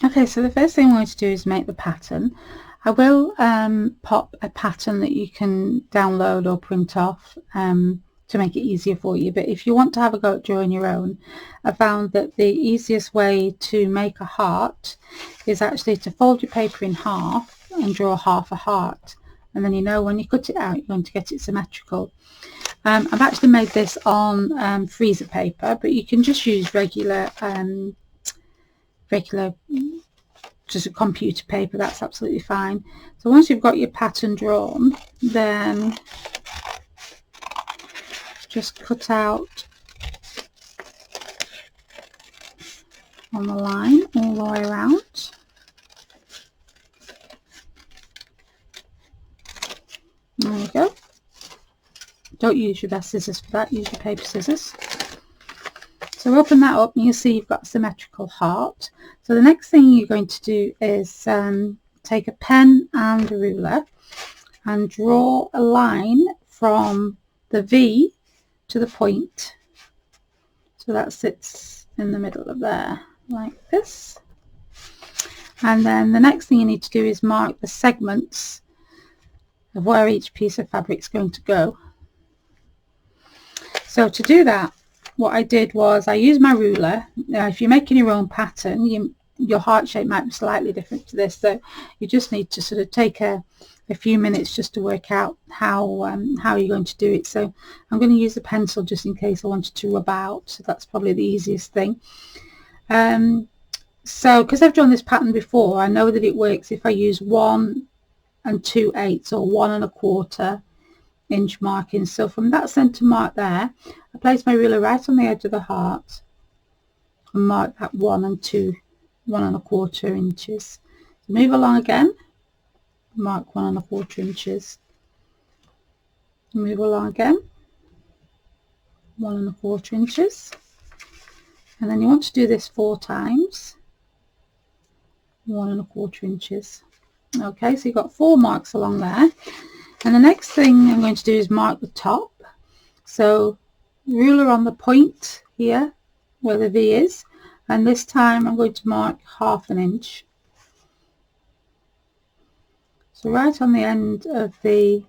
Okay, so the first thing I'm going to do is make the pattern. I will pop a pattern that you can download or print off to make it easier for you, but if you want to have a go at drawing your own, I found that the easiest way to make a heart is actually to fold your paper in half and draw half a heart, and then you know when you cut it out you're going to get it symmetrical. I've actually made this on freezer paper, but you can just use regular just a computer paper, that's absolutely fine. So once you've got your pattern drawn, then just cut out on the line all the way around. There we go. Don't use your best scissors for that, use your paper scissors. So open that up and you'll see you've got a symmetrical heart. So the next thing you're going to do is take a pen and a ruler and draw a line from the V to the point. So that sits in the middle of there, like this. And then the next thing you need to do is mark the segments of where each piece of fabric is going to go. So to do that, what I did was I used my ruler. Now, if you're making your own pattern, your heart shape might be slightly different to this, so you just need to sort of take a few minutes just to work out how you're going to do it. So I'm going to use a pencil just in case I wanted to rub out, so that's probably the easiest thing. So because I've drawn this pattern before, I know that it works if I use 1 2/8 or 1 1/4 inch marking. So from that centre mark there, I place my ruler right on the edge of the heart and mark that 1 1/4 inches. So move along again, mark 1 1/4 inches, move along again, 1 1/4 inches, and then you want to do this 4 times, 1 1/4 inches. Okay, so you've got 4 marks along there. And the next thing I'm going to do is mark the top. So ruler on the point here where the V is, and this time I'm going to mark 1/2 inch. So right on the end of the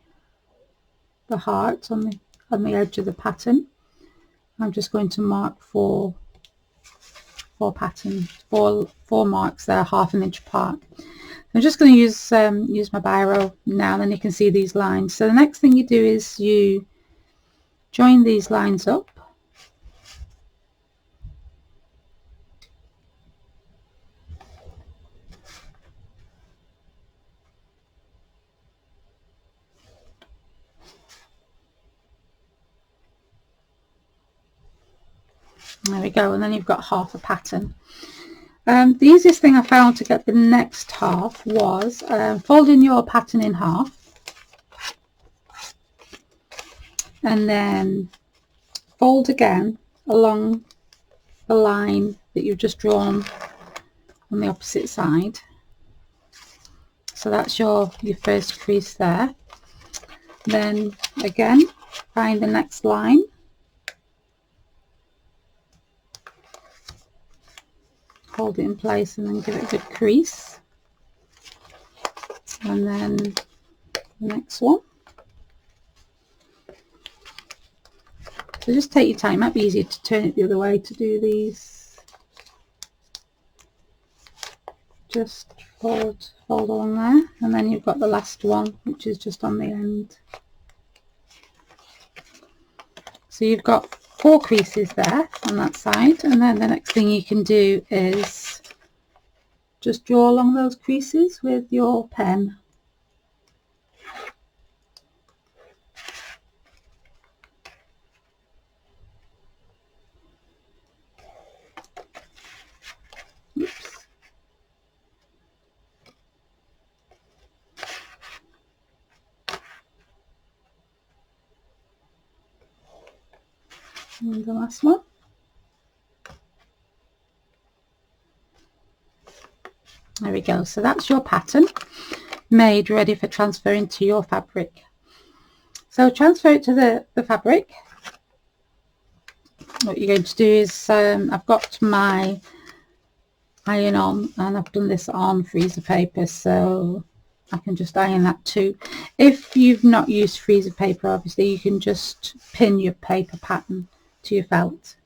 heart, on the edge of the pattern, I'm just going to mark four marks there, 1/2 inch apart. I'm just going to use my biro now, then you can see these lines. So the next thing you do is you join these lines up. There we go, and then you've got half a pattern. The easiest thing I found to get the next half was folding your pattern in half and then fold again along the line that you've just drawn on the opposite side. So that's your first crease there. Then again, find the next line, hold it in place and then give it a good crease, and then the next one. So just take your time, it might be easier to turn it the other way to do these. Just fold along there, and then you've got the last one which is just on the end. So you've got 4 creases there on that side, and then the next thing you can do is just draw along those creases with your pen. Oops. And the last one. There we go. So that's your pattern made, ready for transferring to your fabric. So transfer it to the fabric. What you're going to do is I've got my iron on, and I've done this on freezer paper, so I can just iron that too. If you've not used freezer paper, obviously you can just pin your paper pattern to your felt.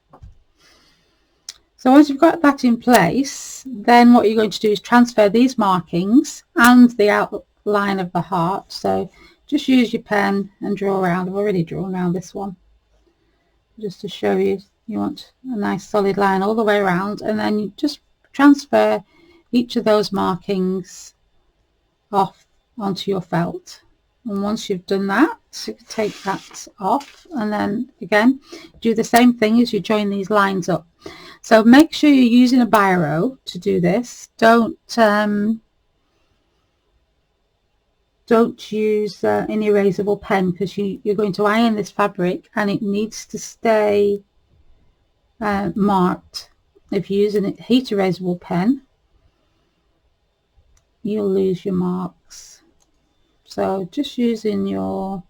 So once you've got that in place, then what you're going to do is transfer these markings and the outline of the heart. So just use your pen and draw around. I've already drawn around this one just to show you. You want a nice solid line all the way around, and then you just transfer each of those markings off onto your felt. And once you've done that, take that off, and then again do the same thing as you join these lines up. So make sure you're using a biro to do this. Don't use an erasable pen, because you're going to iron this fabric and it needs to stay marked. If you're using a heat erasable pen, you'll lose your marks. So just using your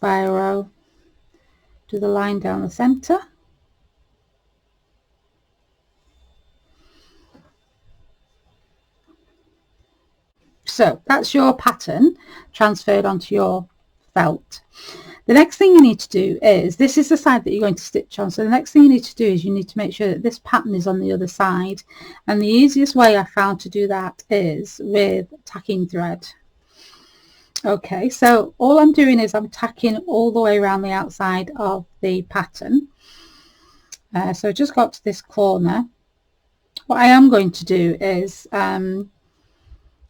biro, do the line down the center. So that's your pattern transferred onto your felt. The next thing you need to do is, this is the side that you're going to stitch on, so the next thing you need to do is you need to make sure that this pattern is on the other side, and the easiest way I found to do that is with tacking thread. Okay, so all I'm doing is I'm tacking all the way around the outside of the pattern. So I just got to this corner. What I am going to do is,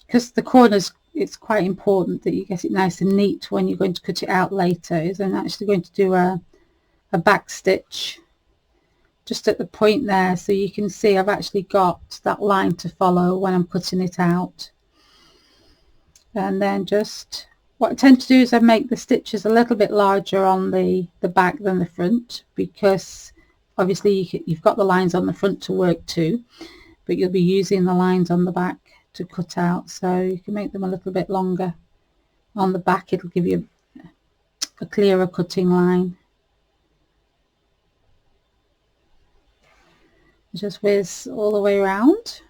because the corners, it's quite important that you get it nice and neat when you're going to cut it out later, is I'm actually going to do a back stitch just at the point there, so you can see I've actually got that line to follow when I'm cutting it out. And then just, what I tend to do is I make the stitches a little bit larger on the back than the front, because obviously you've got the lines on the front to work to, but you'll be using the lines on the back to cut out, so you can make them a little bit longer on the back. It'll give you a clearer cutting line. Just whiz all the way around.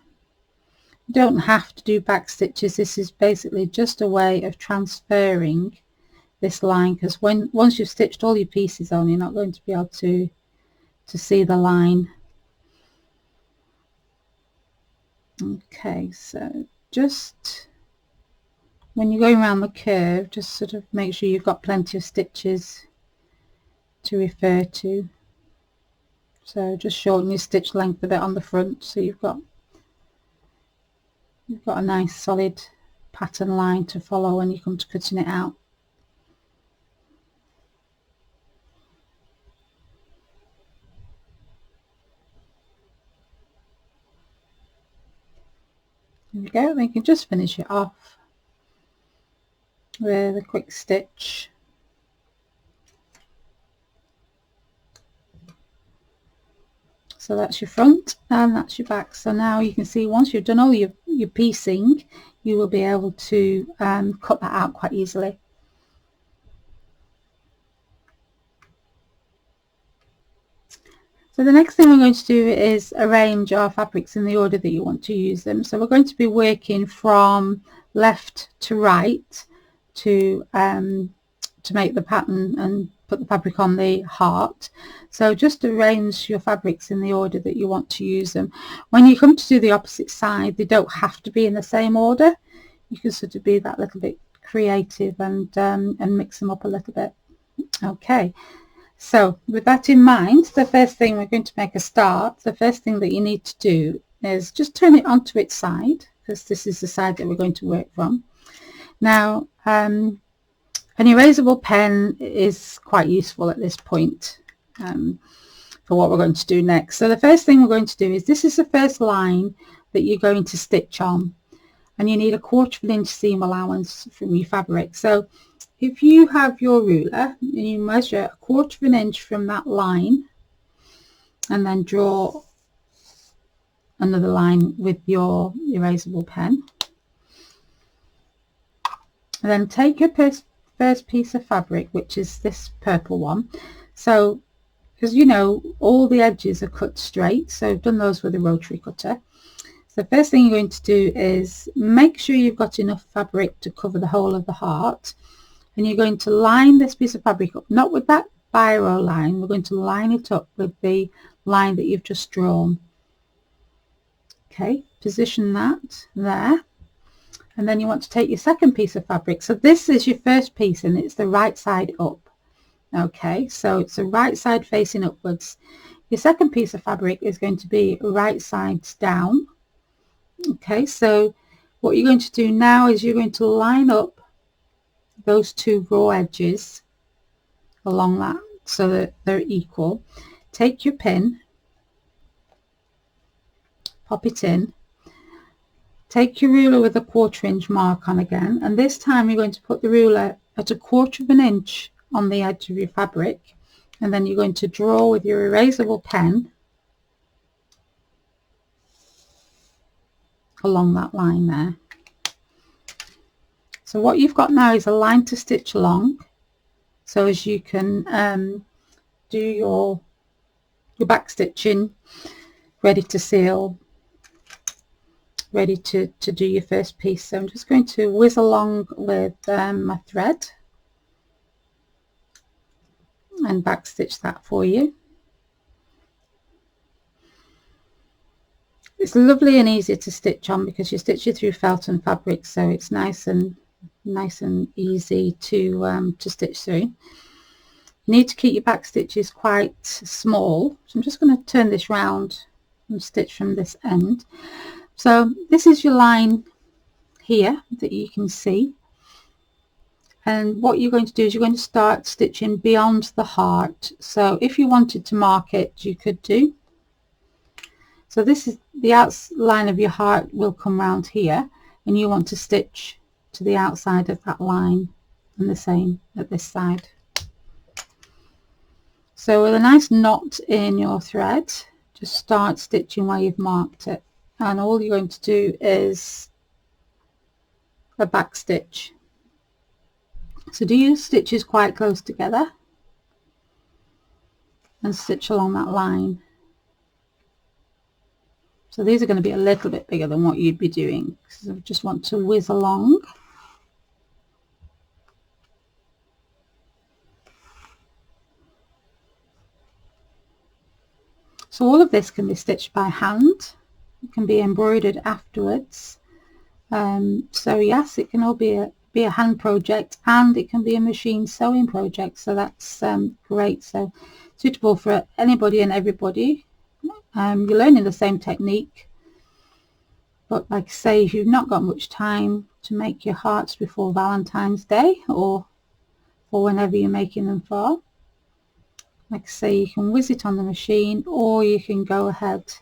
You don't have to do back stitches. This is basically just a way of transferring this line, because once you've stitched all your pieces on, you're not going to be able to see the line. Okay, so just when you're going around the curve, just sort of make sure you've got plenty of stitches to refer to. So just shorten your stitch length a bit on the front, so you've got a nice solid pattern line to follow when you come to cutting it out. There we go. Then you can just finish it off with a quick stitch. So that's your front and that's your back. So now you can see, once you've done all your piecing, you will be able to cut that out quite easily. So the next thing we're going to do is arrange our fabrics in the order that you want to use them. So we're going to be working from left to right to make the pattern and put the fabric on the heart. So just arrange your fabrics in the order that you want to use them. When you come to do the opposite side, they don't have to be in the same order. You can sort of be that little bit creative and mix them up a little bit. Okay. So with that in mind, the first thing we're going to make a start. The first thing that you need to do is just turn it onto its side, because this is the side that we're going to work from. Now, an erasable pen is quite useful at this point for what we're going to do next. So the first thing we're going to do is, this is the first line that you're going to stitch on, and you need a 1/4 inch seam allowance from your fabric. So if you have your ruler, you measure 1/4 inch from that line and then draw another line with your erasable pen. And then take your first piece of fabric, which is this purple one. So because you know all the edges are cut straight, so I've done those with a rotary cutter. So the first thing you're going to do is make sure you've got enough fabric to cover the whole of the heart, and you're going to line this piece of fabric up, not with that biro line, we're going to line it up with the line that you've just drawn. Okay, position that there, and then you want to take your second piece of fabric. So this is your first piece and it's the right side up. Okay, so it's the right side facing upwards. Your second piece of fabric is going to be right sides down. Okay, so what you're going to do now is you're going to line up those two raw edges along that so that they're equal. Take your pin, pop it in, take your ruler with a 1/4 inch mark on again, and this time you're going to put the ruler at 1/4 inch on the edge of your fabric, and then you're going to draw with your erasable pen along that line there. So what you've got now is a line to stitch along, so as you can do your back stitching, ready to seal, ready to do your first piece. So I'm just going to whiz along with my thread and back stitch that for you. It's lovely and easy to stitch on because you stitch it through felt and fabric, so it's nice and easy to stitch through. You need to keep your back stitches quite small, so I'm just going to turn this round and stitch from this end. So this is your line here that you can see, and what you're going to do is you're going to start stitching beyond the heart. So if you wanted to mark it, you could do. So this is the outline of your heart will come round here, and you want to stitch to the outside of that line, and the same at this side. So with a nice knot in your thread, just start stitching where you've marked it, and all you're going to do is a back stitch. So do your stitches quite close together and stitch along that line. So these are going to be a little bit bigger than what you'd be doing, because I just want to whiz along. So all of this can be stitched by hand, it can be embroidered afterwards. So yes, it can all be a hand project, and it can be a machine sewing project, so that's great. So suitable for anybody and everybody. You're learning the same technique, but like I say, if you've not got much time to make your hearts before Valentine's Day, or whenever you're making them for, like I say, you can whiz it on the machine, or you can go ahead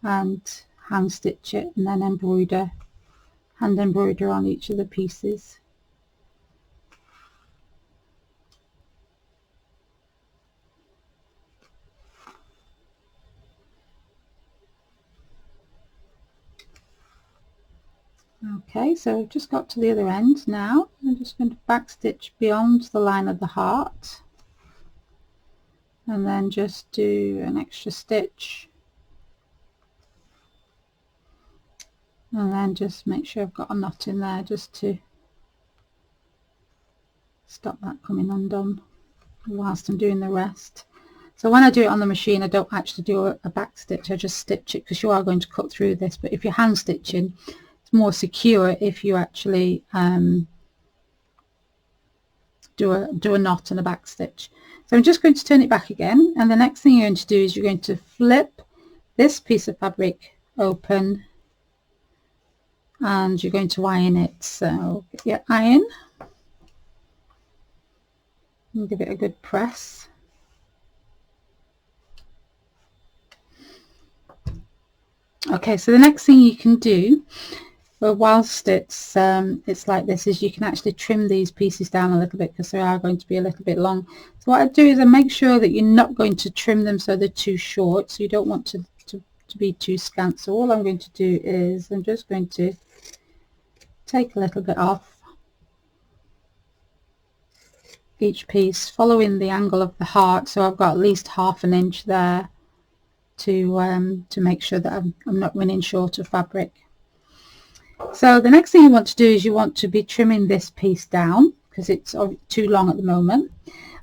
and hand stitch it and then hand embroider on each of the pieces. Okay, so I've just got to the other end now. I'm just going to back stitch beyond the line of the heart, and then just do an extra stitch, and then just make sure I've got a knot in there just to stop that coming undone whilst I'm doing the rest. So when I do it on the machine, I don't actually do a back stitch, I just stitch it, because you are going to cut through this. But if you're hand stitching, it's more secure if you actually do a knot and a back stitch. So I'm just going to turn it back again, and the next thing you're going to do is you're going to flip this piece of fabric open, and you're going to iron it. So get your iron and give it a good press. Okay, so the next thing you can do, well, whilst it's like this, is you can actually trim these pieces down a little bit, because they are going to be a little bit long. So what I do is I make sure that you're not going to trim them so they're too short, so you don't want to be too scant. So all I'm going to do is I'm just going to take a little bit off, each piece following the angle of the heart, so I've got at least 1/2 inch there to make sure that I'm not running short of fabric. So the next thing you want to do is you want to be trimming this piece down because it's too long at the moment.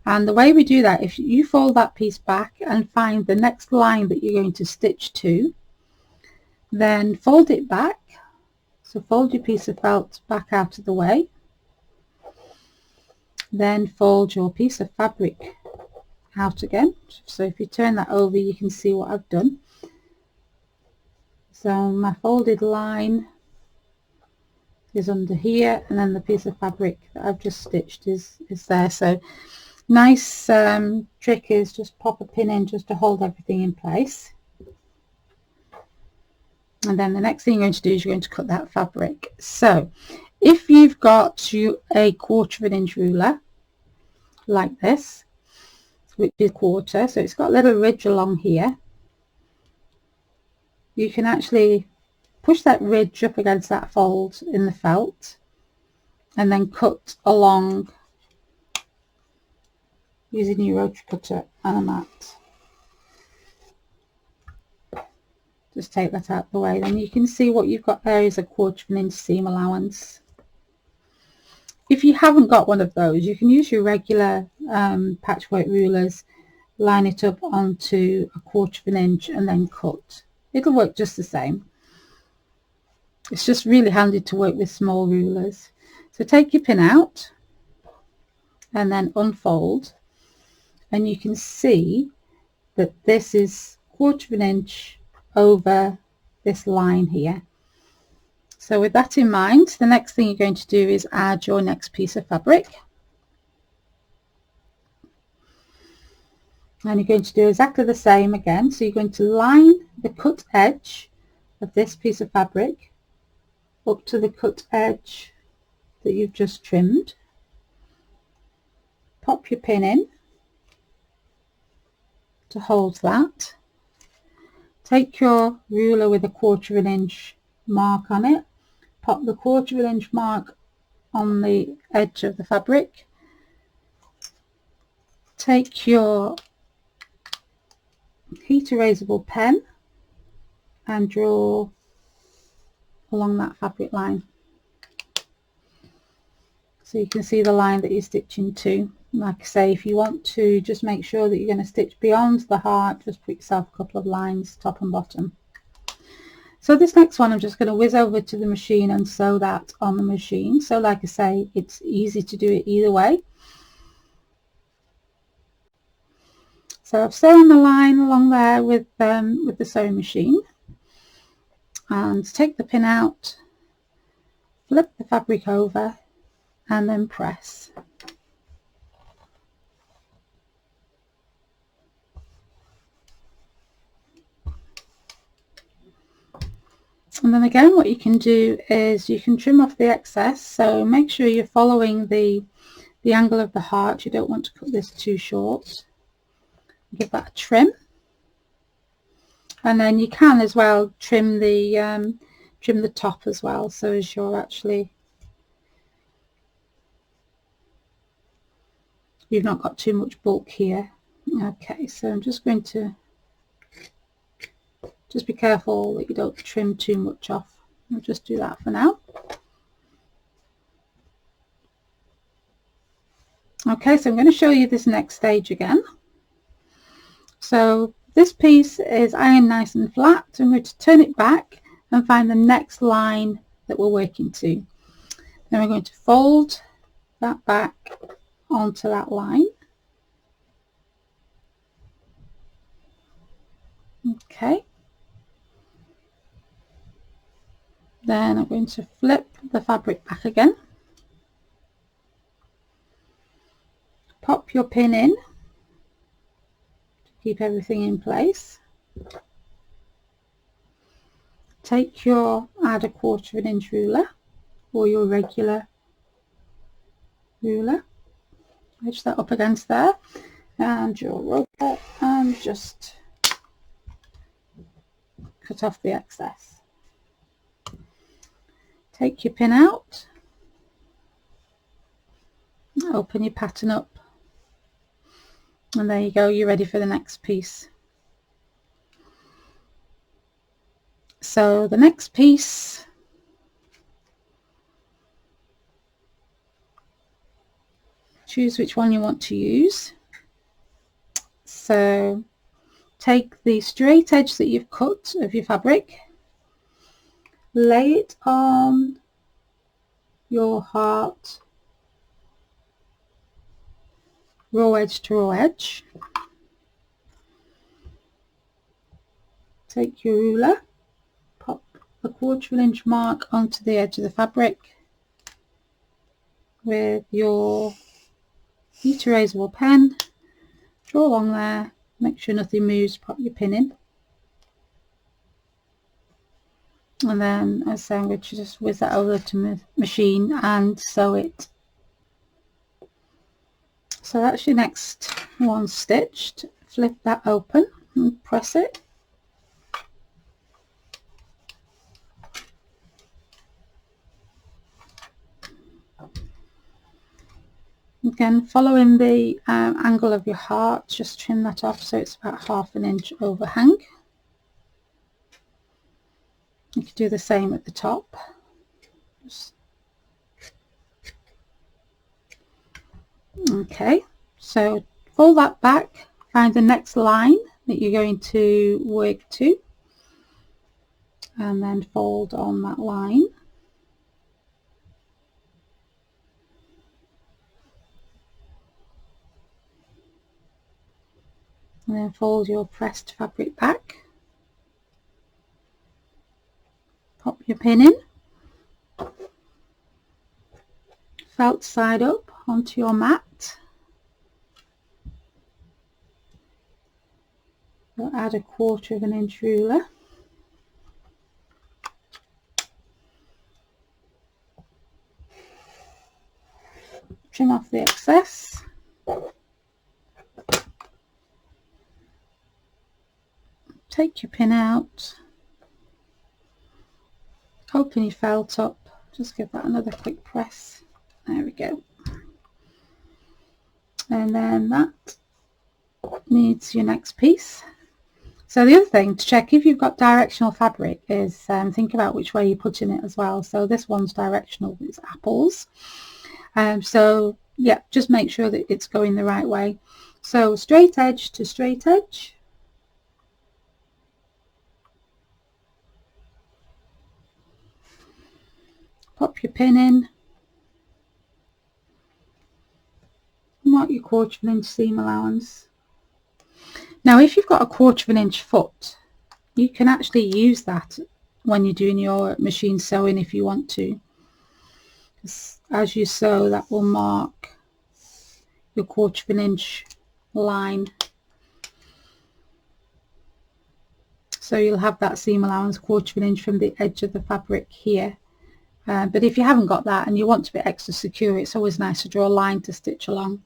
And the way we do that, if you fold that piece back and find the next line that you're going to stitch to, then fold it back. So fold your piece of felt back out of the way, then fold your piece of fabric out again. So if you turn that over, you can see what I've done. So my folded line is under here, and then the piece of fabric that I've just stitched is there. So nice trick is just pop a pin in just to hold everything in place. And then the next thing you're going to do is you're going to cut that fabric. So if you've got a 1/4 inch ruler like this, which is 1/4, so it's got a little ridge along here, you can actually push that ridge up against that fold in the felt and then cut along using your rotary cutter and a mat. Just take that out of the way, then you can see what you've got there is a 1/4 inch seam allowance. If you haven't got one of those, you can use your regular patchwork rulers, line it up onto a 1/4 inch and then cut. It'll work just the same. It's just really handy to work with small rulers. So take your pin out and then unfold, and you can see that this is 1/4 inch over this line here. So with that in mind, the next thing you're going to do is add your next piece of fabric, and you're going to do exactly the same again. So you're going to line the cut edge of this piece of fabric up to the cut edge that you've just trimmed, pop your pin in to hold that, take your ruler with a 1/4 inch mark on it, pop the 1/4 inch mark on the edge of the fabric, take your heat erasable pen and draw along that fabric line. So you can see the line that you're stitching to. Like I say, if you want to just make sure that you're going to stitch beyond the heart, just put yourself a couple of lines top and bottom. So this next one I'm just going to whiz over to the machine and sew that on the machine. So like I say, it's easy to do it either way. So I've sewn the line along there with the sewing machine, and take the pin out, flip the fabric over and then press. And then again, what you can do is you can trim off the excess. So make sure you're following the angle of the heart. You don't want to cut this too short. Give that a trim, and then you can as well trim the top as well, so as you're actually, you've not got too much bulk here. Okay, so I'm just going to just be careful that you don't trim too much off. I'll just do that for now. Okay, so I'm going to show you this next stage again. So this piece is ironed nice and flat, so I'm going to turn it back and find the next line that we're working to. Then we're going to fold that back onto that line. Okay. Then I'm going to flip the fabric back again. Pop your pin in. Keep everything in place. Take your, add a 1/4 inch ruler or your regular ruler, edge that up against there, and your rotor, and just cut off the excess. Take your pin out, open your pattern up And there you go, you're ready for the next piece. So the next piece, choose which one you want to use. So take the straight edge that you've cut of your fabric, lay it on your heart, raw edge to raw edge. Take your ruler, pop a 1/4 inch mark onto the edge of the fabric with your heat erasable pen, draw along there, make sure nothing moves, pop your pin in, and then as I say, I'm going to just whiz that over to my machine and sew it. So that's your next one stitched. Flip that open and press it. Again, following the angle of your heart, just trim that off so it's about 1/2 inch overhang. You can do the same at the top. Okay, so fold that back, find the next line that you're going to work to, and then fold on that line. And then fold your pressed fabric back, pop your pin in, felt side up onto your mat. You'll add a 1/4 inch ruler. Trim off the excess. Take your pin out, open your felt up, just give that another quick press. There we go. And then that needs your next piece. So the other thing to check if you've got directional fabric is think about which way you're putting it as well. So this one's directional, it's apples. So yeah, just make sure that it's going the right way. So straight edge to straight edge. Pop your pin in, mark your 1/4 inch seam allowance. Now if you've got a 1/4 inch foot, you can actually use that when you're doing your machine sewing if you want to. As you sew, that will mark your 1/4 inch line. So you'll have that seam allowance 1/4 inch from the edge of the fabric here. But if you haven't got that and you want to be extra secure, it's always nice to draw a line to stitch along.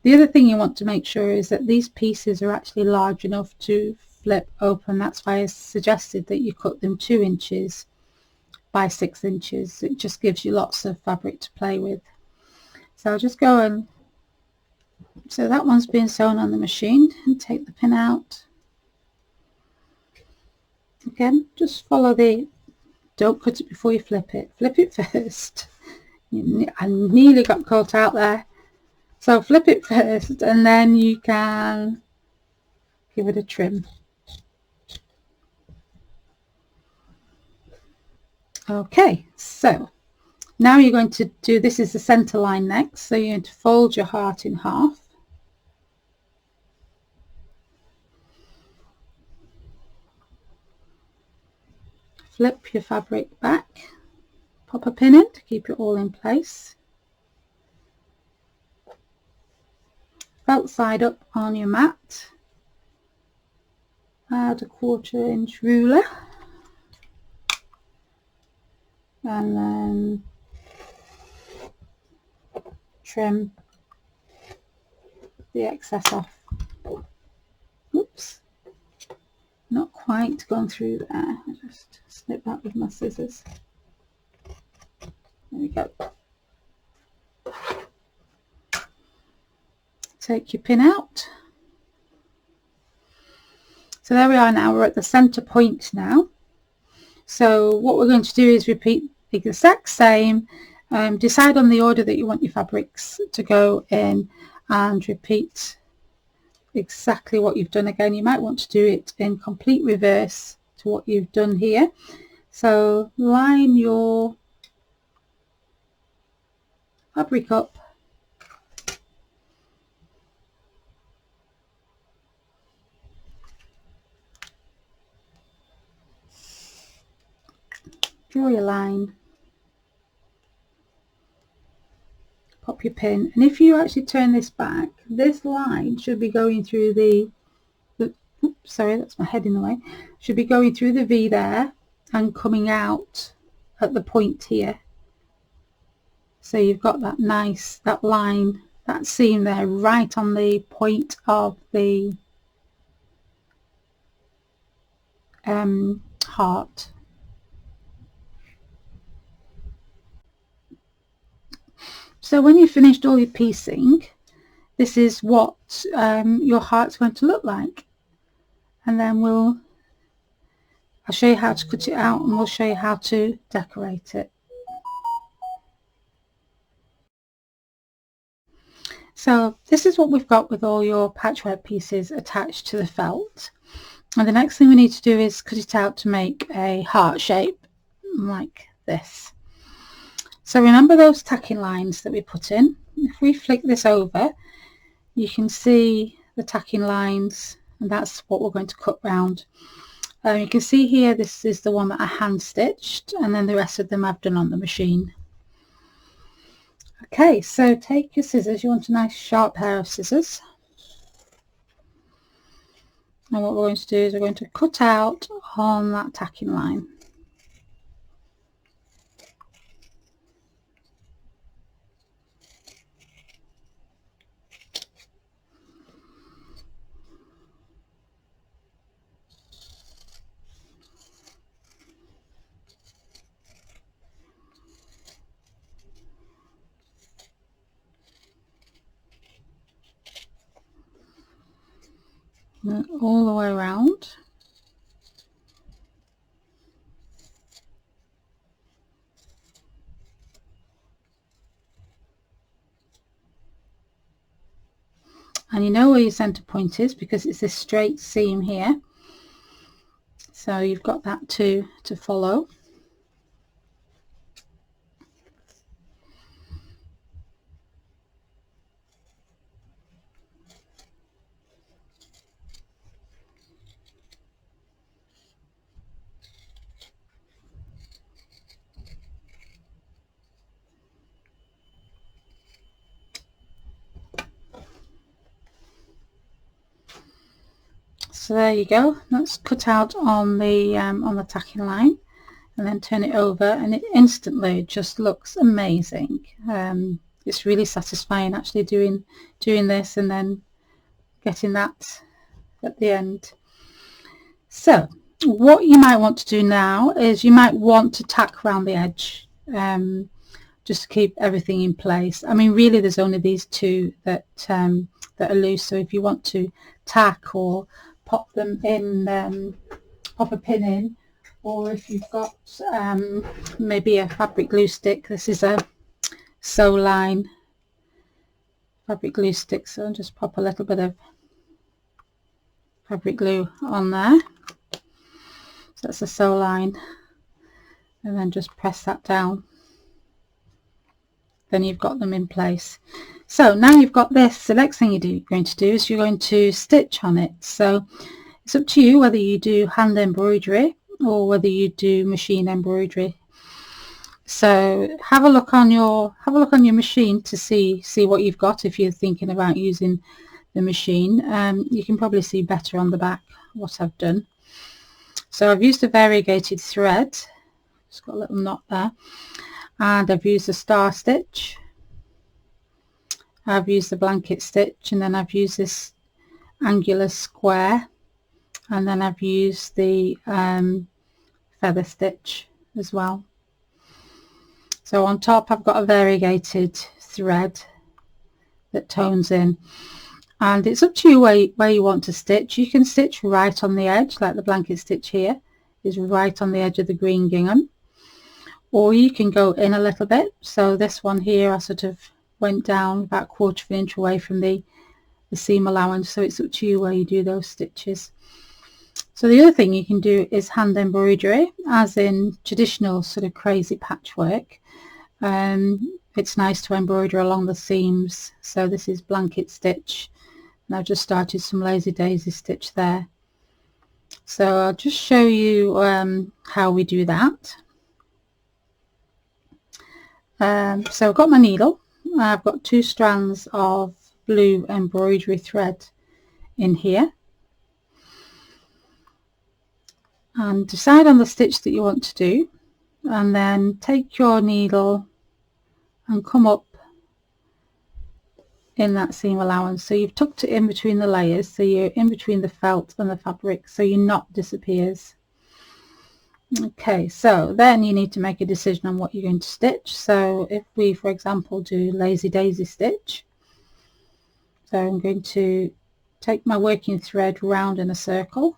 The other thing you want to make sure is that these pieces are actually large enough to flip open. That's why I suggested that you cut them 2 inches by 6 inches. It just gives you lots of fabric to play with. So I'll just go and, so that one's being sewn on the machine, and take the pin out. Again, just follow the, don't cut it before you flip it first. I nearly got caught out there. So flip it first and then you can give it a trim. Okay, so now you're going to do, this is the center line next, so you're going to fold your heart in half. Flip your fabric back, pop a pin in to keep it all in place. Felt side up on your mat. Add a 1/4 inch ruler. And then trim the excess off. Oops, not quite gone through there. I just snip that with my scissors. There we go. take your pin out. So there we are now, we're at the center point now. So what we're going to do is repeat the exact same, decide on the order that you want your fabrics to go in, and repeat exactly what you've done again. You might want to do it in complete reverse to what you've done here. So line your fabric up, draw your line, pop your pin, and if you actually turn this back, this line should be going through the oops, sorry, that's my head in the way, should be going through the V there and coming out at the point here. So you've got that nice, that line, that seam there right on the point of the heart. So when you've finished all your piecing, this is what your heart's going to look like. And then I'll show you how to cut it out, and we'll show you how to decorate it. So this is what we've got with all your patchwork pieces attached to the felt. And the next thing we need to do is cut it out to make a heart shape like this. So remember those tacking lines that we put in. If we flick this over, you can see the tacking lines, and that's what we're going to cut round. You can see here, this is the one that I hand stitched, and then the rest of them I've done on the machine. Okay, so take your scissors. You want a nice sharp pair of scissors, and what we're going to do is we're going to cut out on that tacking line. All the way around. And you know where your center point is because it's this straight seam here. So you've got that to follow. So there you go. That's cut out on the tacking line, and then turn it over, and it instantly just looks amazing. It's really satisfying actually doing this and then getting that at the end. So what you might want to do now is you might want to tack around the edge, just to keep everything in place. I mean, really there's only these two that are loose, so if you want to tack or pop them in, pop a pin in, or if you've got maybe a fabric glue stick. This is a sew line fabric glue stick, so I'll just pop a little bit of fabric glue on there. So that's a sew line, and then just press that down. Then you've got them in place. So now you've got this, the next thing you're going to do is you're going to stitch on it. So it's up to you whether you do hand embroidery or whether you do machine embroidery. So have a look on your machine to see what you've got. If you're thinking about using the machine, you can probably see better on the back what I've done. So I've used a variegated thread, it's got a little knot there, and I've used a star stitch, I've used the blanket stitch, and then I've used this angular square, and then I've used the feather stitch as well. So on top I've got a variegated thread that tones in, And it's up to you where you want to stitch. You can stitch right on the edge, like the blanket stitch here is right on the edge of the green gingham, or you can go in a little bit. So this one here, I sort of went down about 1/4 of an inch away from the seam allowance, so it's up to you where you do those stitches. So the other thing you can do is hand embroidery, as in traditional sort of crazy patchwork. It's nice to embroider along the seams. So this is blanket stitch, and I've just started some lazy daisy stitch there. So I'll just show you how we do that. So I've got my needle. I've got 2 strands of blue embroidery thread in here, and decide on the stitch that you want to do, and then take your needle and come up in that seam allowance. So you've tucked it in between the layers, so you're in between the felt and the fabric, so your knot disappears. Okay, so then you need to make a decision on what you're going to stitch. So if we, for example, do lazy daisy stitch, so I'm going to take my working thread round in a circle,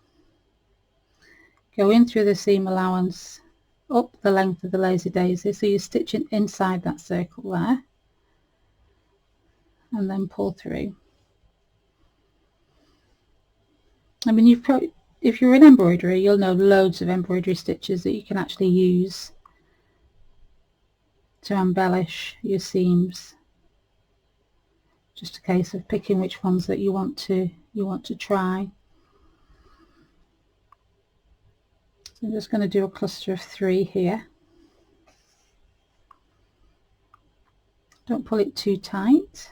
go in through the seam allowance up the length of the lazy daisy, so you're stitching inside that circle there, and then pull through. I mean, if you're in embroidery, you'll know loads of embroidery stitches that you can actually use to embellish your seams. Just a case of picking which ones that you want to try. So I'm just going to do a cluster of 3 here. Don't pull it too tight.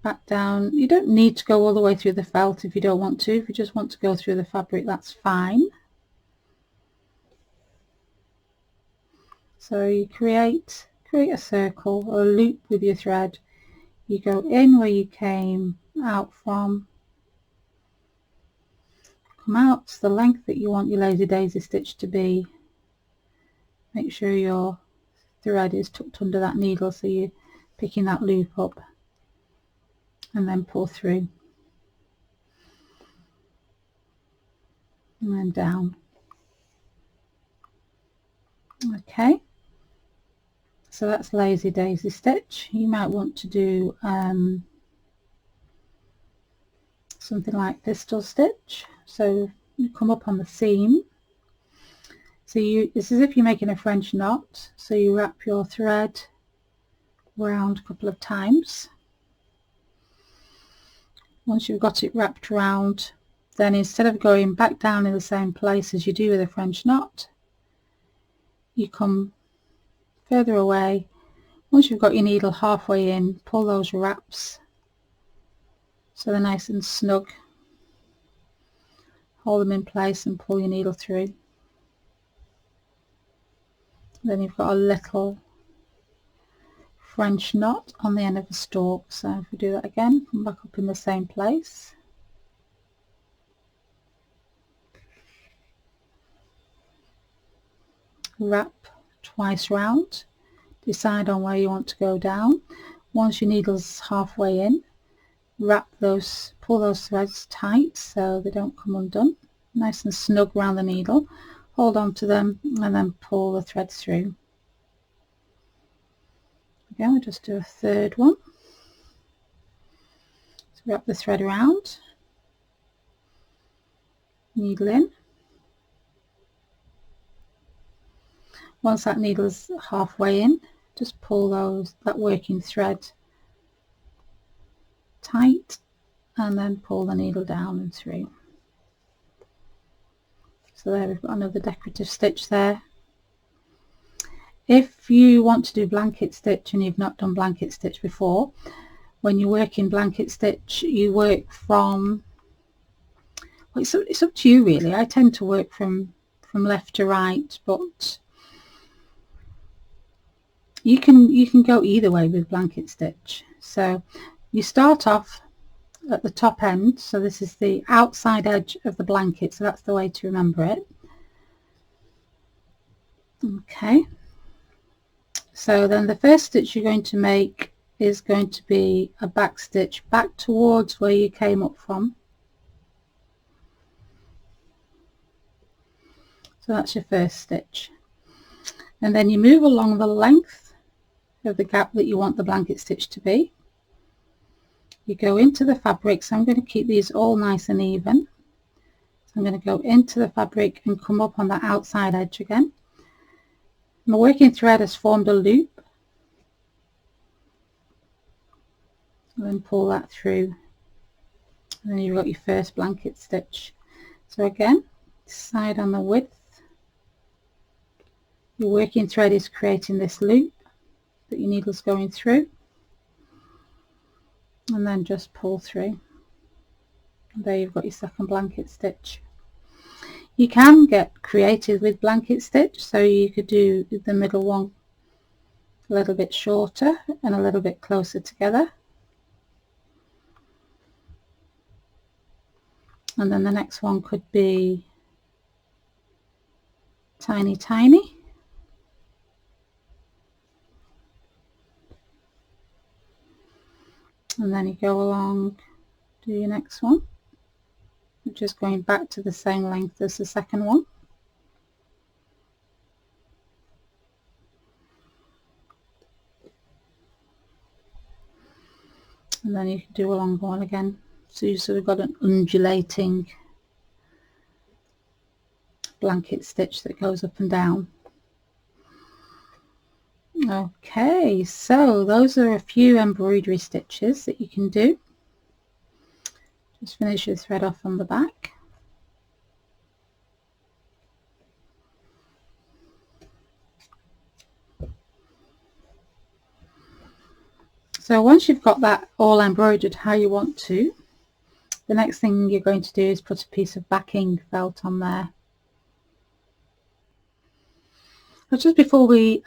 Back down. You don't need to go all the way through the felt if you don't want to. If you just want to go through the fabric, that's fine. So you create a circle or a loop with your thread. You go in where you came out from, come out to the length that you want your lazy daisy stitch to be. Make sure your thread is tucked under that needle, so you're picking that loop up, and then pull through and then down. Okay, so that's lazy daisy stitch. You might want to do something like pistol stitch. So you come up on the seam, so it's as if you're making a French knot, so you wrap your thread round a couple of times. Once you've got it wrapped round, then instead of going back down in the same place as you do with a French knot, you come further away. Once you've got your needle halfway in, pull those wraps so they're nice and snug. Hold them in place and pull your needle through. Then you've got a little French knot on the end of the stalk. So if we do that again, come back up in the same place. Wrap twice round. Decide on where you want to go down. Once your needle's halfway in, pull those threads tight so they don't come undone. Nice and snug around the needle. Hold on to them and then pull the thread through. Again, we'll just do a third one. So wrap the thread around, needle in. Once that needle's halfway in, just pull that working thread tight and then pull the needle down and through. So there we've got another decorative stitch there. If you want to do blanket stitch and you've not done blanket stitch before, when you work in blanket stitch you work from, well, it's up to you really. I tend to work from left to right, but you can go either way with blanket stitch. So you start off at the top end, so this is the outside edge of the blanket, so that's the way to remember it. Okay, so then the first stitch you're going to make is going to be a back stitch back towards where you came up from. So that's your first stitch, and then you move along the length of the gap that you want the blanket stitch to be. You go into the fabric, so I'm going to keep these all nice and even. So I'm going to go into the fabric and come up on that outside edge again. My working thread has formed a loop, and then pull that through, and then you've got your first blanket stitch. So again, decide on the width. Your working thread is creating this loop that your needle's going through, and then just pull through. And there you've got your second blanket stitch. You can get creative with blanket stitch, so you could do the middle one a little bit shorter and a little bit closer together, and then the next one could be tiny tiny, and then you go along, do your next one, which is going back to the same length as the second one. And then you can do a longer one again, so you've sort of got an undulating blanket stitch that goes up and down. Okay, so those are a few embroidery stitches that you can do. Just finish your thread off on the back. So once you've got that all embroidered how you want to, the next thing you're going to do is put a piece of backing felt on there. But just before we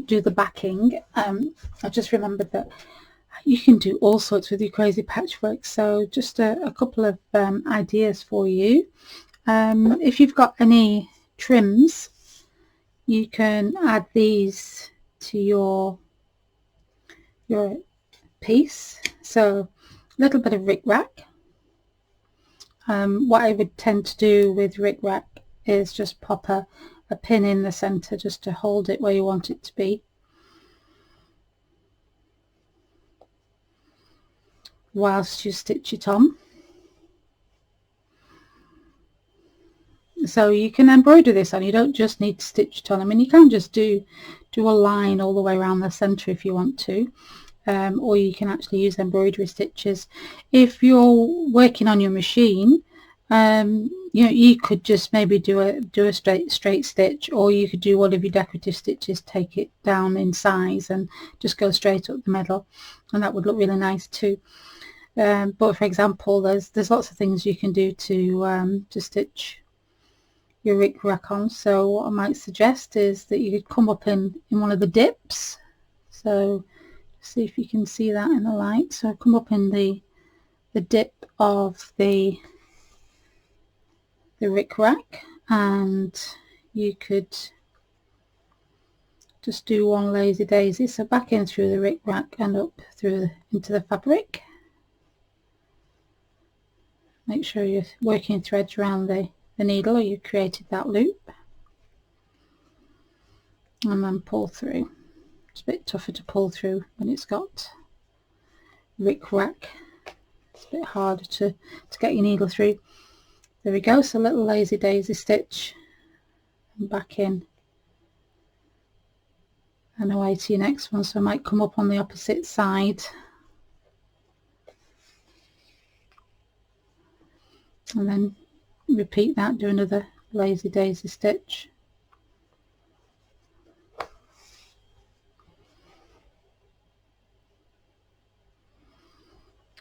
do the backing, I just remembered that you can do all sorts with your crazy patchwork. So just a couple of ideas for you. If you've got any trims, you can add these to your piece. So a little bit of rickrack. What I would tend to do with rickrack is just pop a pin in the center just to hold it where you want it to be, whilst you stitch it on. So you can embroider this on, you don't just need to stitch it on. I mean, you can just do a line all the way around the center if you want to, or you can actually use embroidery stitches. If you're working on your machine, you know, you could just maybe do a straight stitch, or you could do one of your decorative stitches, take it down in size and just go straight up the middle, and that would look really nice too. But for example, there's lots of things you can do to stitch your rickrack on. So what I might suggest is that you could come up in one of the dips. So see if you can see that in the light. So come up in the dip of the rickrack, and you could just do one lazy daisy, so back in through the rickrack and up through into the fabric. Make sure you're working threads around the needle, or you've created that loop, and then pull through. It's a bit tougher to pull through when it's got rickrack. It's a bit harder to get your needle through. There we go, so a little lazy daisy stitch, and back in and away to your next one. So I might come up on the opposite side and then repeat that, do another lazy daisy stitch.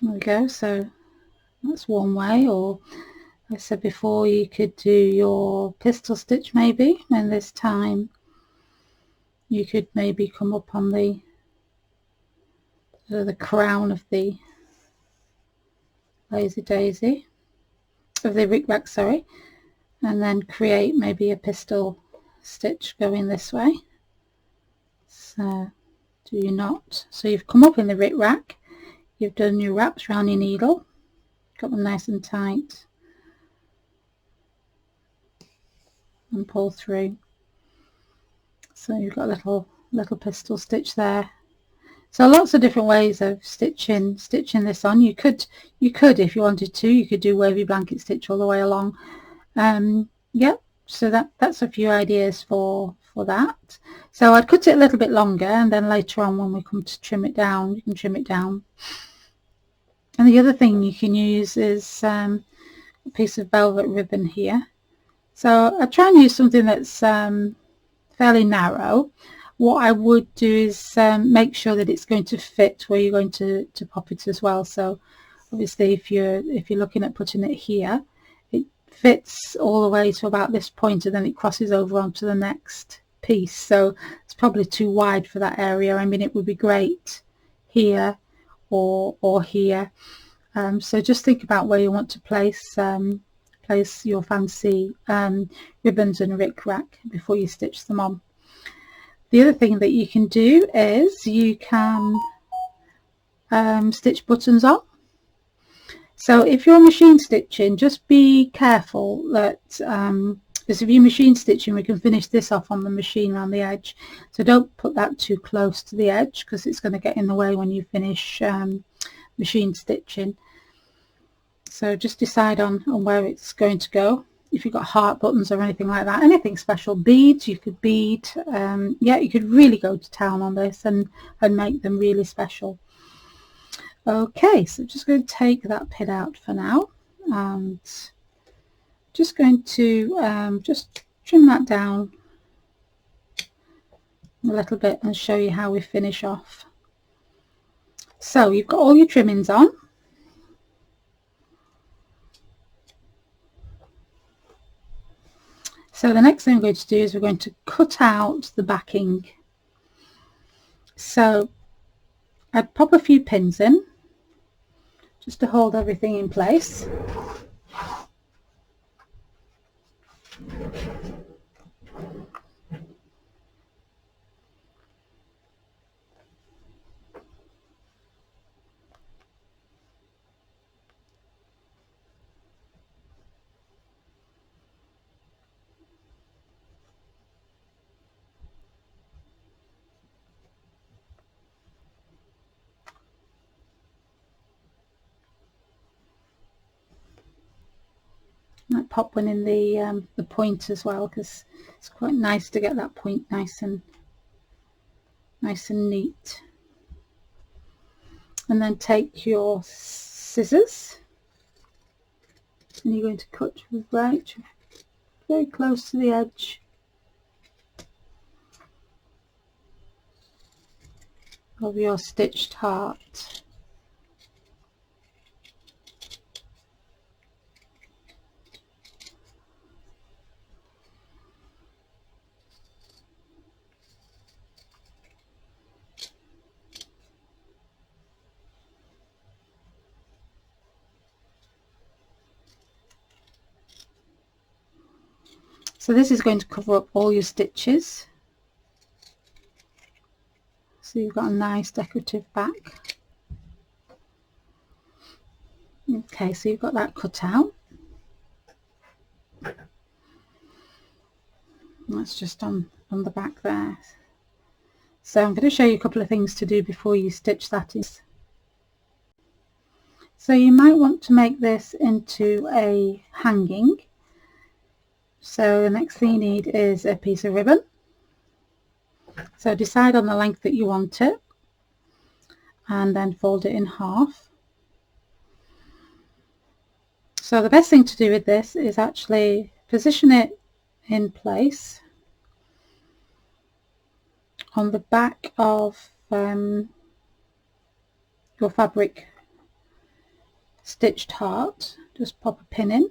There we go, so that's one way. Or I said before, you could do your pistol stitch maybe, and this time you could maybe come up on the crown of the lazy daisy, of the rickrack, sorry, and then create maybe a pistol stitch going this way. So do your knot. So you've come up in the rick rack, you've done your wraps around your needle, got them nice and tight, and pull through. So you've got a little pistol stitch there. So lots of different ways of stitching this on. You could, if you wanted to, you could do wavy blanket stitch all the way along. Yep. So that's a few ideas for that. So I'd cut it a little bit longer, and then later on when we come to trim it down, you can trim it down. And the other thing you can use is a piece of velvet ribbon here. So I try and use something that's fairly narrow. What I would do is make sure that it's going to fit where you're going to pop it as well. So obviously if you're looking at putting it here, it fits all the way to about this point, and then it crosses over onto the next piece. So it's probably too wide for that area. I mean, it would be great here or here. So just think about where you want to place your fancy ribbons and rick rack before you stitch them on. The other thing that you can do is you can stitch buttons on. So if you're machine stitching, just be careful that because if you're machine stitching, we can finish this off on the machine around the edge. So don't put that too close to the edge, because it's going to get in the way when you finish machine stitching. So just decide on where it's going to go. If you've got heart buttons or anything like that, anything special, beads, you could bead. Yeah, you could really go to town on this and make them really special. Okay, so just going to take that pin out for now, and just going to just trim that down a little bit and show you how we finish off. So you've got all your trimmings on. So the next thing we're going to do is we're going to cut out the backing. So I'd pop a few pins in just to hold everything in place. Might pop one in the point as well, because it's quite nice to get that point nice and neat. And then take your scissors, and you're going to cut right very close to the edge of your stitched heart. So this is going to cover up all your stitches. So you've got a nice decorative back. Okay, so you've got that cut out. That's just on the back there. So I'm going to show you a couple of things to do before you stitch that in. So you might want to make this into a hanging. So the next thing you need is a piece of ribbon. So decide on the length that you want it, and then fold it in half. So the best thing to do with this is actually position it in place on the back of your fabric stitched heart. Just pop a pin in,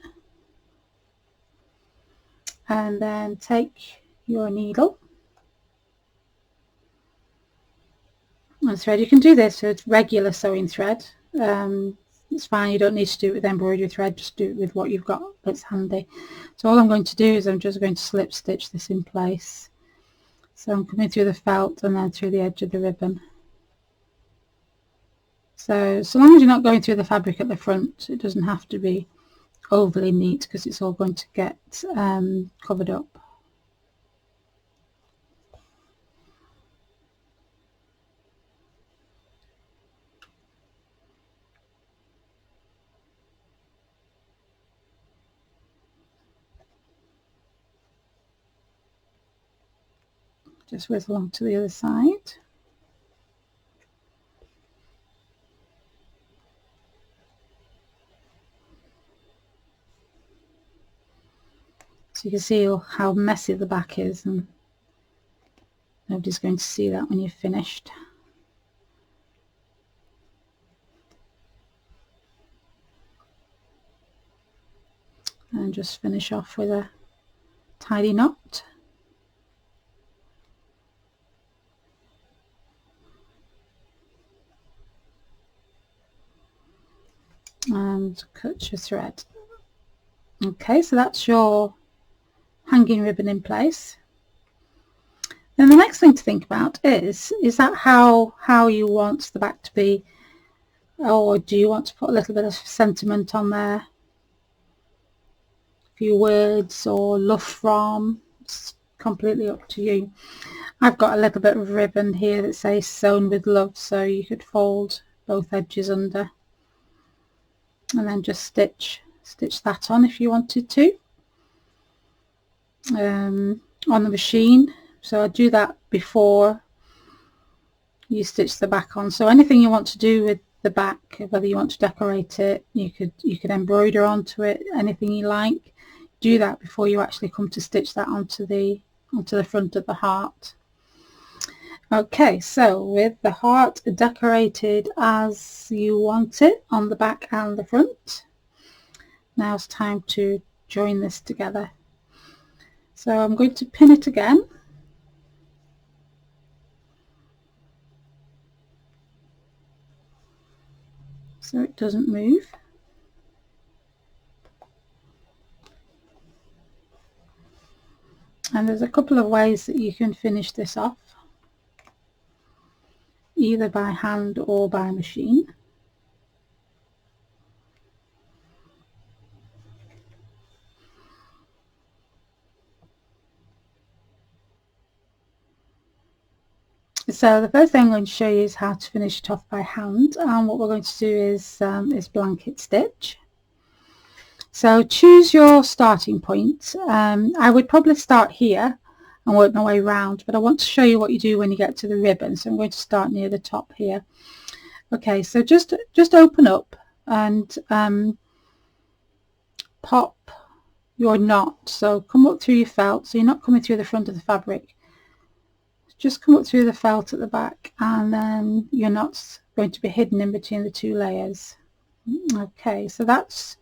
and then take your needle and thread. You can do this with regular sewing thread. It's fine, you don't need to do it with embroidery thread, just do it with what you've got that's handy. So all I'm going to do is I'm just going to slip stitch this in place. So I'm coming through the felt and then through the edge of the ribbon. So long as you're not going through the fabric at the front, it doesn't have to be overly neat because it's all going to get covered up. Just whiz along to the other side. So you can see how messy the back is, and nobody's going to see that when you've finished. And just finish off with a tidy knot. And cut your thread. Okay, so that's your hanging ribbon in place. Then the next thing to think about is that how you want the back to be, or do you want to put a little bit of sentiment on there, a few words or love from? It's completely up to you. I've got a little bit of ribbon here that says sewn with love, so you could fold both edges under and then just stitch that on if you wanted to on the machine. So I do that before you stitch the back on. So anything you want to do with the back, whether you want to decorate it, you could embroider onto it, anything you like, do that before you actually come to stitch that onto the front of the heart. Okay, so with the heart decorated as you want it on the back and the front, now it's time to join this together. So I'm going to pin it again. So it doesn't move. And there's a couple of ways that you can finish this off, either by hand or by machine. So the first thing I'm going to show you is how to finish it off by hand, and what we're going to do is blanket stitch. So choose your starting point. I would probably start here and work my way round, but I want to show you what you do when you get to the ribbon, so I'm going to start near the top here. Okay, so just open up and pop your knot. So come up through your felt, so you're not coming through the front of the fabric. Just come up through the felt at the back, and then your knot's going to be hidden in between the two layers. Okay, so that's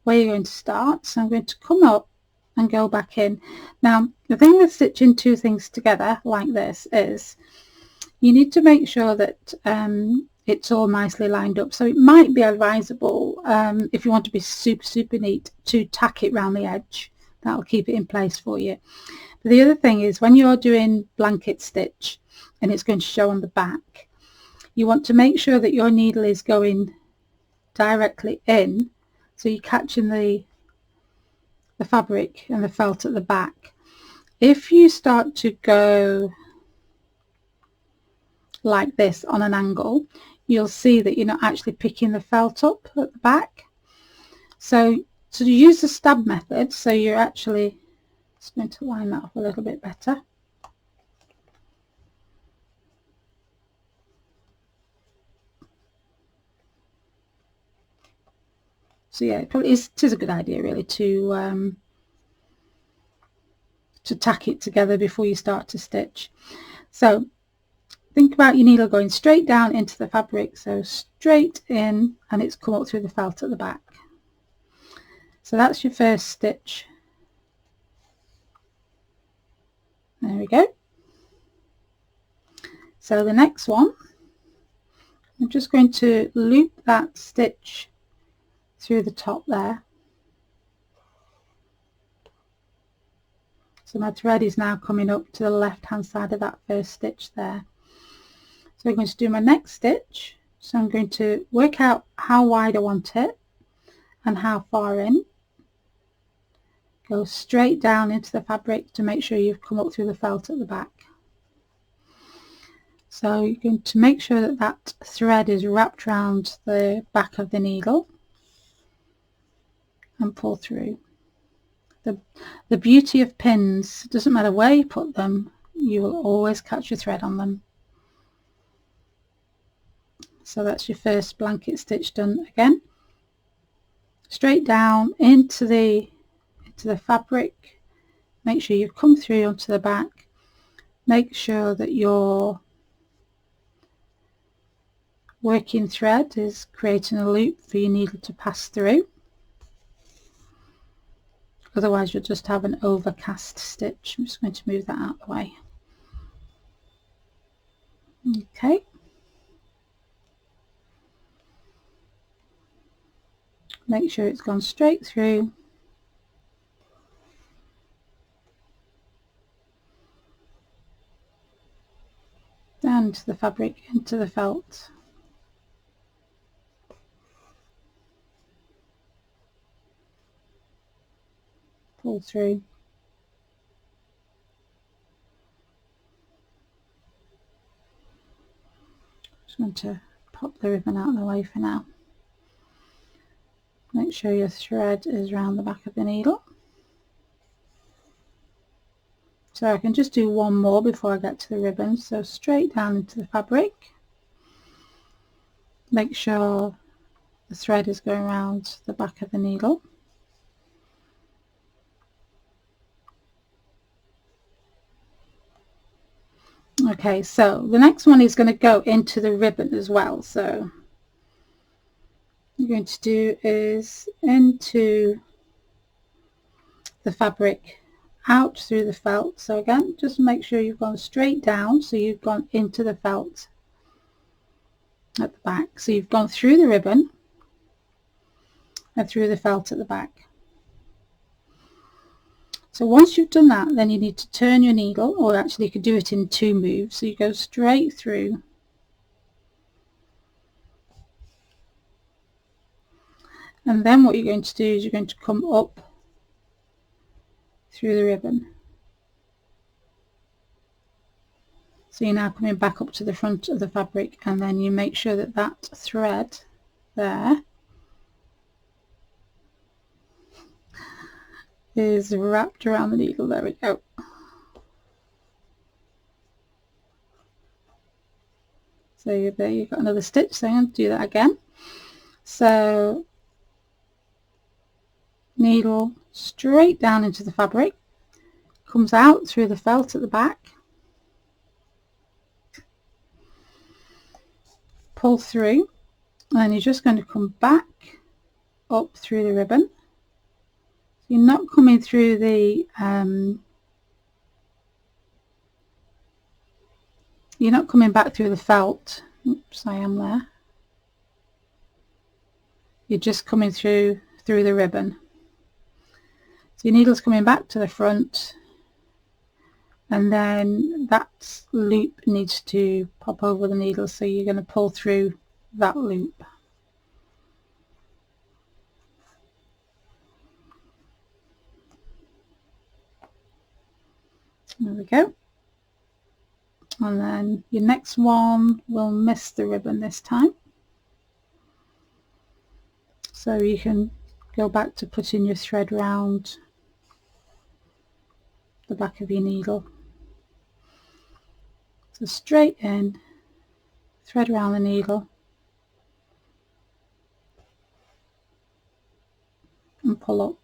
where you're going to start. So I'm going to come up and go back in. Now the thing with stitching two things together like this is you need to make sure that it's all nicely lined up. So it might be advisable, if you want to be super neat, to tack it around the edge. That'll keep it in place for you. But the other thing is, when you're doing blanket stitch and it's going to show on the back, you want to make sure that your needle is going directly in, so you're catching the fabric and the felt at the back. If you start to go like this on an angle, you'll see that you're not actually picking the felt up at the back. So use the stab method, so you're actually just going to line that up a little bit better. So yeah, it is a good idea really to tack it together before you start to stitch. So think about your needle going straight down into the fabric, so straight in, and it's come up through the felt at the back. So that's your first stitch. There we go. So the next one, I'm just going to loop that stitch through the top there. So my thread is now coming up to the left hand side of that first stitch there. So I'm going to do my next stitch. So I'm going to work out how wide I want it and how far in. Go straight down into the fabric to make sure you've come up through the felt at the back. So you're going to make sure that that thread is wrapped around the back of the needle and pull through. The beauty of pins, doesn't matter where you put them, you will always catch your thread on them. So that's your first blanket stitch done again. Straight down into the fabric, make sure you've come through onto the back, make sure that your working thread is creating a loop for your needle to pass through. Otherwise you'll just have an overcast stitch. I'm just going to move that out of the way. Okay. Make sure it's gone straight through. Down to the fabric, into the felt. Pull through. Just going to pop the ribbon out of the way for now. Make sure your thread is around the back of the needle. So I can just do one more before I get to the ribbon. So straight down into the fabric. Make sure the thread is going around the back of the needle. Okay, so the next one is going to go into the ribbon as well. So what you're going to do is into the fabric, out through the felt. So again, just make sure you've gone straight down, so you've gone into the felt at the back. So you've gone through the ribbon and through the felt at the back. So once you've done that, then you need to turn your needle, or actually you could do it in 2 moves. So you go straight through and then what you're going to do is you're going to come up through the ribbon. So you're now coming back up to the front of the fabric, and then you make sure that that thread there is wrapped around the needle. There we go. So there you've got another stitch, so I'm going to do that again. So needle straight down into the fabric, comes out through the felt at the back, pull through, and then you're just going to come back up through the ribbon. You're not coming through the you're not coming back through the felt. Oops, I am there. You're just coming through the ribbon. So your needle's coming back to the front, and then that loop needs to pop over the needle, so you're going to pull through that loop. There we go. And then your next one will miss the ribbon this time. So you can go back to putting your thread round the back of your needle. So straight in, thread around the needle, and pull up.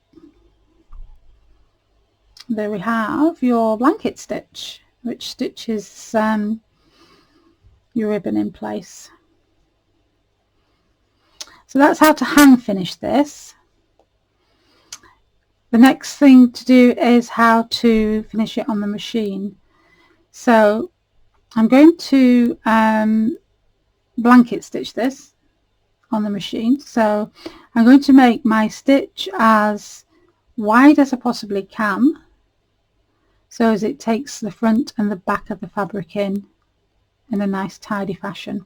There we have your blanket stitch, which stitches your ribbon in place. So that's how to hand finish this. The next thing to do is how to finish it on the machine. So I'm going to blanket stitch this on the machine. So I'm going to make my stitch as wide as I possibly can, so as it takes the front and the back of the fabric in a nice tidy fashion.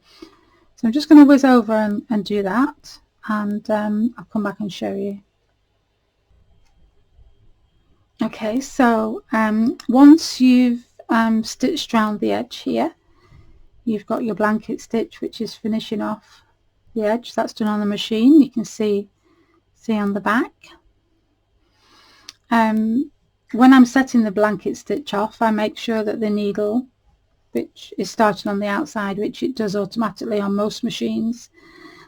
So I'm just going to whiz over and do that, and I'll come back and show you. Okay, so once you've stitched around the edge here, you've got your blanket stitch, which is finishing off the edge. That's done on the machine. You can see on the back. When I'm setting the blanket stitch off, I make sure that the needle, which is starting on the outside, which it does automatically on most machines,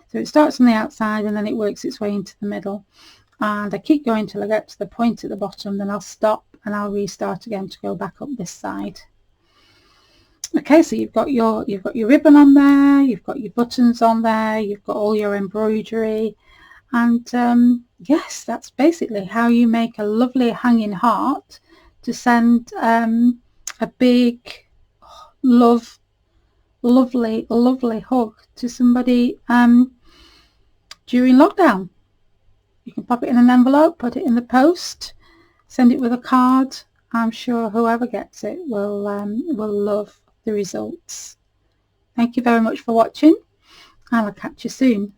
so it starts on the outside and then it works its way into the middle, and I keep going till I get to the point at the bottom, then I'll stop and I'll restart again to go back up this side. Okay, so you've got your ribbon on there, you've got your buttons on there, you've got all your embroidery, and yes, that's basically how you make a lovely hanging heart to send a big lovely hug to somebody during lockdown. You can pop it in an envelope, put it in the post, send it with a card. I'm sure whoever gets it will love the results. Thank you very much for watching, and I'll catch you soon.